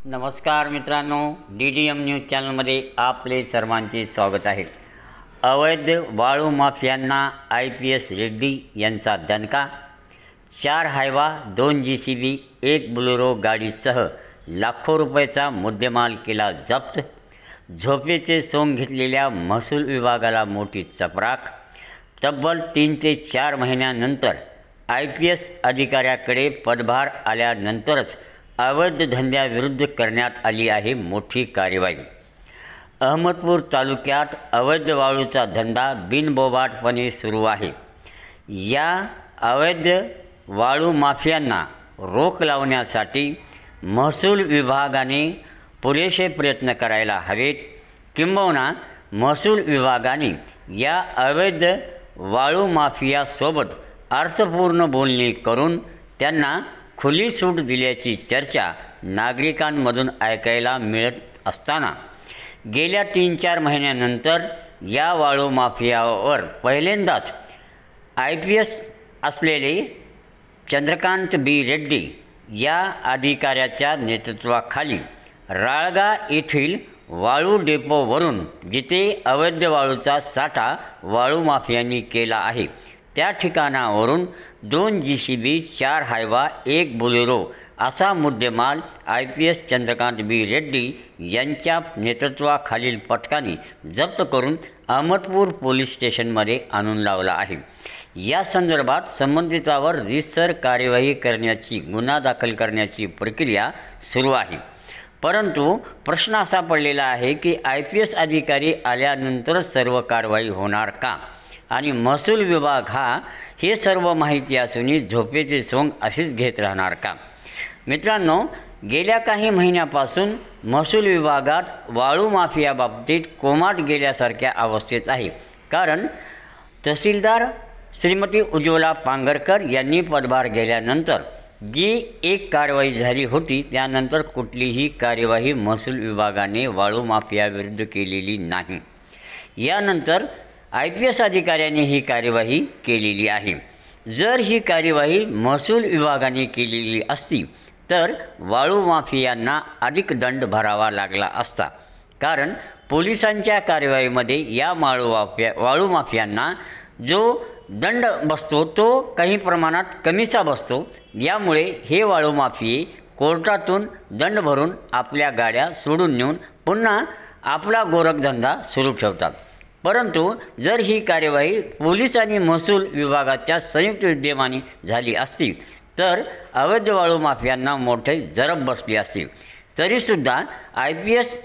नमस्कार मित्रांनो, DDM news चॅनलमध्ये आपले सर्वांचे स्वागत आहे। अवैध वाळू माफियांना IPS रेड्डी यांचा दणका। 4 हायवा, 2 JCB, 1 बुलेरो गाडीसह लाखो रुपयाचा मुद्देमाल केला जप्त। झोपेचे सोंग घेतलेल्या महसूल विभागाला मोठी चपराक। तब्बल 3 ते 4 महिन्यानंतर IPS अधिकाऱ्याकडे पदभार आल्यानंतरच अवैध धंद्याविरुद्ध करण्यात आली आहे मोठी कार्यवाही। अहमदपूर तालुक्यात अवैध वाळूचा धंदा बिनबोभाटपणे सुरू आहे। या अवैध वाळू माफियांना रोख लावण्यासाठी महसूल विभागाने पुरेसे प्रयत्न करायला हवेत, किंबहुना महसूल विभागाने या अवैध वाळू माफियासोबत अर्थपूर्ण बोलणी करून त्यांना खुली सूट दिल्याची चर्चा नागरिकांमधून ऐकायला मिळत असताना गेल्या 3-4 महिन्यानंतर या वाळू माफियावर पहिल्यांदाच IPS असलेले चंद्रकांत B रेड्डी या अधिकाऱ्याच्या नेतृत्वाखाली राळगा येथील वाळू डेपोवरून जिथे अवैध वाळूचा साठा वाळू माफियांनी केला आहे त्या ठिकाणावरून 2 JCB, 4 हायवा, 1 बुलेरो असा मुद्देमाल IPS चंद्रकांत B रेड्डी यांच्या नेतृत्वाखालील पथकाने जप्त करून अहमदपूर पोलीस स्टेशनमध्ये आणून लावला आहे। या संदर्भात संबंधितावर रीतसर कार्यवाही करण्याची, गुन्हा दाखल करण्याची प्रक्रिया सुरू आहे। परंतु प्रश्न असा पडलेला आहे की IPS अधिकारी आल्यानंतरच सर्व कारवाई होणार का, आणि महसूल विभाग हे सर्व माहिती असूनही झोपेचे सोंग असेच घेत राहणार का? मित्रांनो, गेल्या काही महिन्यापासून महसूल विभागात वाळू माफियाबाबतीत कोमात गेल्यासारख्या अवस्थेत आहे। कारण तहसीलदार श्रीमती उज्ज्वला पांगरकर यांनी पदभार घेतल्यानंतर जी एक कारवाई झाली होती त्यानंतर कुठलीही कार्यवाही महसूल विभागाने वाळू माफियाविरुद्ध केलेली नाही। यानंतर IPS अधिकाऱ्यांनी ही कार्यवाही केलेली आहे। जर ही कार्यवाही महसूल विभागाने केलेली असती तर वाळू माफियांना अधिक दंड भरावा लागला असता। कारण पोलिसांच्या कार्यवाहीमध्ये या वाळू माफियांना जो दंड बसतो तो काही प्रमाणात कमीचा बसतो। यामुळे हे वाळू माफिये कोर्टातून दंड भरून आपल्या गाड्या सोडून नेऊन पुन्हा आपला गोरखधंदा सुरू ठेवतात। परंतु जर ही कार्यवाही पोलीस आणि महसूल विभागाच्या संयुक्त विद्यमाने झाली असती तर अवैध वाळू माफियांना मोठे जरब बसली असती। तरीसुद्धा IPS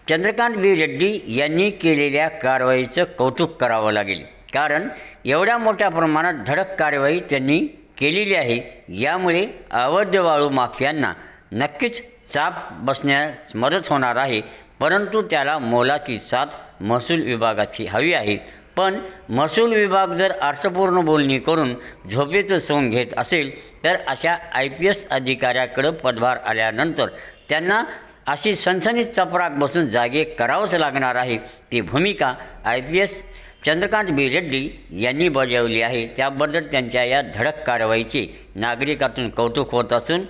चंद्रकांत B रेड्डी यांनी केलेल्या कारवाईचं कौतुक करावं लागेल। कारण एवढ्या मोठ्या प्रमाणात धडक कारवाई त्यांनी केलेली आहे। यामुळे अवैध वाळू माफियांना नक्कीच चाप बसण्यास मदत होणार आहे। परंतु त्याला मोलाची साथ महसूल विभागाची हवी आहे। पण महसूल विभाग जर अर्थपूर्ण बोलणी करून झोपेचं सोंग घेत असेल तर अशा IPS अधिकाऱ्याकडे पदभार आल्यानंतर त्यांना अशी सनसनीत चपराक बसून जागे करावंच लागणार आहे। ती भूमिका IPS चंद्रकांत B रेड्डी यांनी बजावली आहे। त्याबद्दल त्यांच्या या धडक कारवाईचे नागरिकातून कौतुक होत असून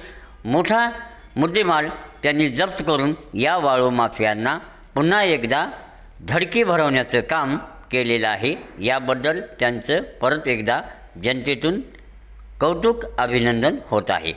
मोठा मुद्देमाल त्यांनी जप्त करून या वाळू माफियांना पुन्हा एकदा धडकी भरवण्याचं काम केलेलं आहे। याबद्दल त्यांचं परत एकदा जनतेतून कौतुक, अभिनंदन होत आहे।